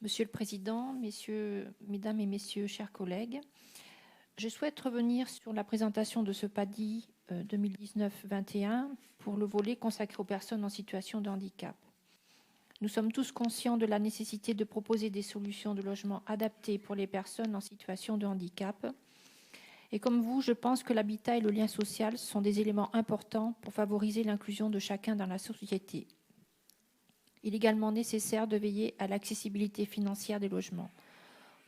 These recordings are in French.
Monsieur le Président, Mesdames et Messieurs, chers collègues, je souhaite revenir sur la présentation de ce PADI 2019-21 pour le volet consacré aux personnes en situation de handicap. Nous sommes tous conscients de la nécessité de proposer des solutions de logement adaptées pour les personnes en situation de handicap. Et comme vous, je pense que l'habitat et le lien social sont des éléments importants pour favoriser l'inclusion de chacun dans la société. Il est également nécessaire de veiller à l'accessibilité financière des logements.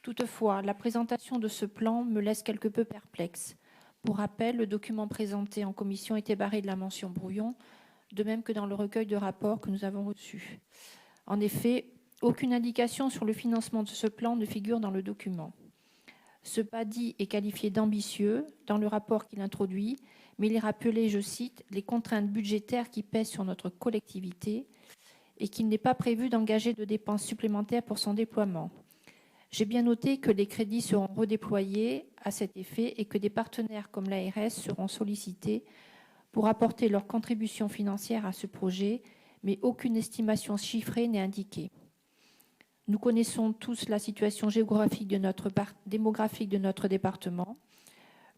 Toutefois, la présentation de ce plan me laisse quelque peu perplexe. Pour rappel, le document présenté en commission était barré de la mention brouillon, de même que dans le recueil de rapports que nous avons reçu. En effet, aucune indication sur le financement de ce plan ne figure dans le document. Ce PADI est qualifié d'ambitieux dans le rapport qu'il introduit, mais il est rappelé, je cite, « les contraintes budgétaires qui pèsent sur notre collectivité » et qu'il n'est pas prévu d'engager de dépenses supplémentaires pour son déploiement. J'ai bien noté que les crédits seront redéployés à cet effet et que des partenaires comme l'ARS seront sollicités pour apporter leur contribution financière à ce projet, mais aucune estimation chiffrée n'est indiquée. Nous connaissons tous la situation démographique de notre département,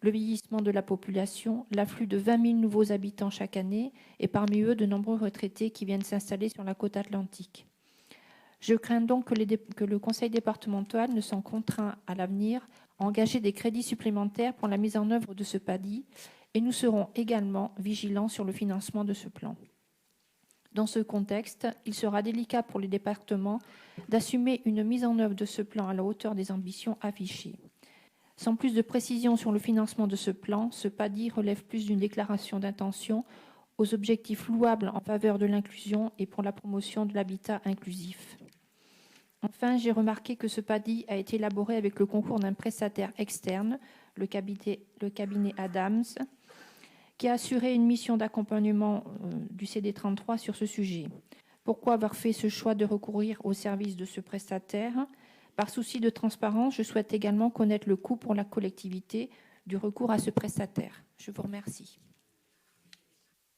le vieillissement de la population, l'afflux de 20 000 nouveaux habitants chaque année et parmi eux de nombreux retraités qui viennent s'installer sur la côte atlantique. Je crains donc que le Conseil départemental ne soit contraint à l'avenir à engager des crédits supplémentaires pour la mise en œuvre de ce PADI et nous serons également vigilants sur le financement de ce plan. Dans ce contexte, il sera délicat pour les départements d'assumer une mise en œuvre de ce plan à la hauteur des ambitions affichées. Sans plus de précision sur le financement de ce plan, ce PADI relève plus d'une déclaration d'intention aux objectifs louables en faveur de l'inclusion et pour la promotion de l'habitat inclusif. Enfin, j'ai remarqué que ce PADI a été élaboré avec le concours d'un prestataire externe, le cabinet Adams, qui a assuré une mission d'accompagnement du CD33 sur ce sujet. Pourquoi avoir fait ce choix de recourir au service de ce prestataire ? Par souci de transparence, je souhaite également connaître le coût pour la collectivité du recours à ce prestataire. Je vous remercie.